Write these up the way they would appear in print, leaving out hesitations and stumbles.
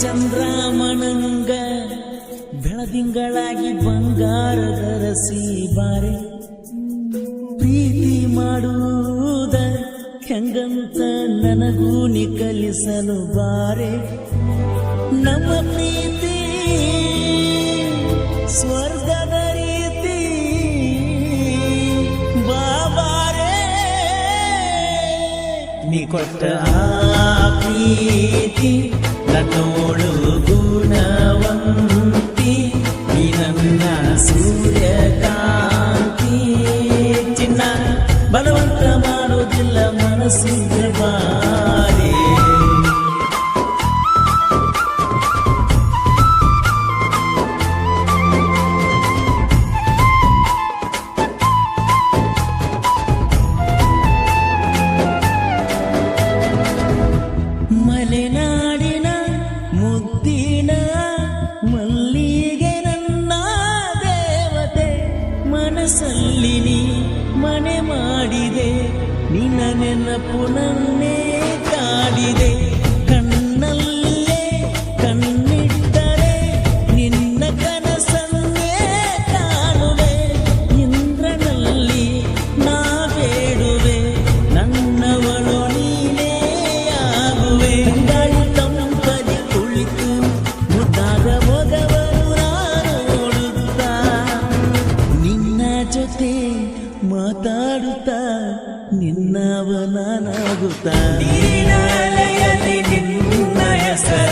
ಚಂದ್ರಮನಂಗ ಬೆಳದಿಂಗಳಾಗಿ ಬಂಗಾರದ ರಸಿ ಬಾರೆ ಪ್ರೀತಿ ಮಾಡುವುದ ಹೆಂಗಂತ ನನಗೂ ನೀ ಕಲಿಸಲು ಬಾರೆ ನಮ್ಮ ಪ್ರೀತಿ ಸ್ವರ್ಗದ ರೀತಿ ಬಾಬಾರೆ ನೀ ಕೊಟ್ಟ ಆ ಪ್ರೀತಿ ನನ್ನೋಳು ಗುಣವಂತಿ ನೀ ನನ್ನ ಸೂರ್ಯಕಾಂತಿ ಚಿನ್ನ ಬಲವಂತ ಮಾಡೋದಿಲ್ಲ ಮನಸ್ಸಿಗೆ ಬಾರೆ ಮಲೆನಾಡಿನ ಮುದ್ದಿನ ಮಲ್ಲಿಗೆ ನನ್ನ ದೇವತೆ ಮನಸ್ಸಲ್ಲಿ ನೀ ಮನೆ ಮಾಡಿದೆ ನಿನ್ನ ನೆನಪು ನನ್ನೇ ಕಾಡಿದೆ ಕಣ್ಣಲ್ಲೇ ಕಣ್ಣಿಟ್ಟರೆ ನಿನ್ನ ಕನಸನ್ನೇ ಕಾಣುವೆ ಇಂದ್ರನಲ್ಲಿ ನಾ ಬೇಡುವೆ ನನ್ನವಳು ನೀನೇ ಆಗುವೆ ಗಾಳಿ ತಂಪಲಿ ಕುಳಿತು ಮುದ್ದಾದ ಮೊಗವರು ನೋಡುತ್ತಾ ನಿನ್ನ ಜೊತೆ ಮಾತಾಡುತ್ತಾ ನಿನ್ನವನಾಗುತ್ತಾ ನೀನಾಲಯಲ್ಲಿ ನಿನ್ನ ಹೆಸರ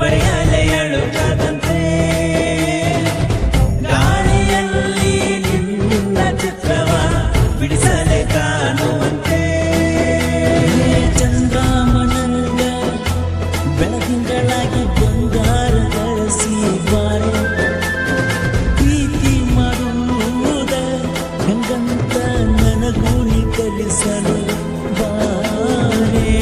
ಬರೆಯಲೆಯಳು ಕಾದಂತೆ ಗಾಳಿಯಲ್ಲಿ ನಿನ್ನ ಚಿತ್ರವ ಬಿಡಿಸಲೆ ಕಾಣುವಂತೆ ಚಂದ್ರಮನಂಗ ಬೆಳದಿಂಗಳಾಗಿ ಬಂಗಾರ ಗಳಿಸಿ ಬಾರೆ ಪ್ರೀತಿ ಮಾಡುವುದ ಹೆಂಗಂತ ನನಗೂ ನೀ ಕಲಿಸಲು ಬಾರೆ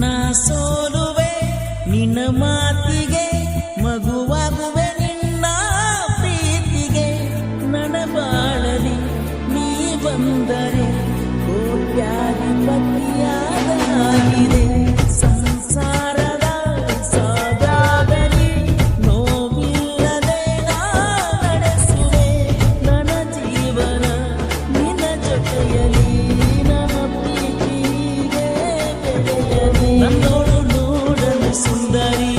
ನಾ ಸೋಲುವೆ ನಿನ್ನ ಮಾತಿಗೆ ಮಗುವಾಗುವೆ ನಿನ್ನ ಪ್ರೀತಿಗೆ ನನ್ನ ಬಾಳಲಿ ನೀ ಬಂದರೆ ಕೋಟ್ಯಾಧಿಪತಿಯಾಗಿದೆ ಸಂಸಾರದ ಸಾಗಾಗಲಿ ನೋವಿಲ್ಲದೆ ನಾ ನಡೆಸುವೆ ನನ್ನ ಜೀವನ ನಿನ್ನ ಜೊತೆಯಲ್ಲಿ ನನ್ನ ಪ್ರೀತಿಗೆ ಬೆಳೆಯಲಿ ನನ್ನೋಡು ನೋಡಲು ಸುಂದರಿ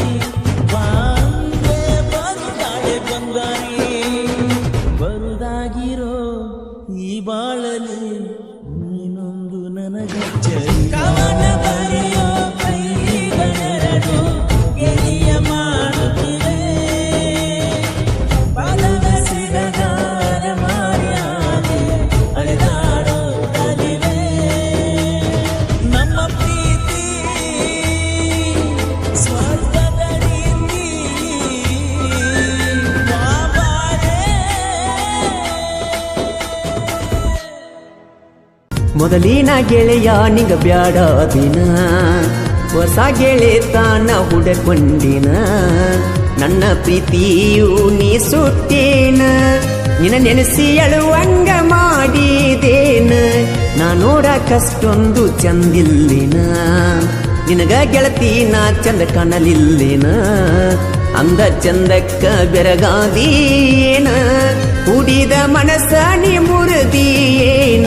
ಬಾಂದೆ ಬಂದಾಳೆ ಬಂಗಾರಿ ಬರುದಾಗಿರೋ ಈ ಬಾಳಲಿ ನೀನೊಂದು ನನಗಚ್ಚರಿ ಕವನ ಬರೆಯೋ ಕೈಗಳೆರಡು ಗೆಲಿಯ ಮಾಡುತ್ತಿವೆ ಪದವ ಸಿಗದಾರ ಮಾರ್ಯಾದೆ ಅಳೆದಾಡೋ ಕಲಿವೆ ನಮ್ಮ ಪ್ರೀತಿ ಸ್ವರ್ಗದ ರೀತಿ ಬಾಬಾರೆ ಮೊದಲಿನ ಗೆಳೆಯ ನಿಗ ಬ್ಯಾಡ ದಿನ ಹೊಸ ಗೆಳೆತನ ಹುಡಕೊಂಡಿನ ನನ್ನ ಪ್ರೀತಿಯು ನೀ ಸುಟ್ಟೇನ ನಿನ್ನ ನೆನೆಸಿ ಅಳುವಂಗ ಮಾಡಿದೇನ ನಾ ನೋಡಕಷ್ಟೊಂದು ಚಂದಿಲ್ಲಿನ ನಿನಗ ಗೆಳತಿ ನಾ ಚಂದ ಕಾಣಲಿಲ್ಲಿನ ಅಂದ ಚಂದಕ್ಕ ಬೆರಗಾದೀನ ಕುಡಿದ ಮನಸ್ಸ ನೀ ಮುರಿದೀನ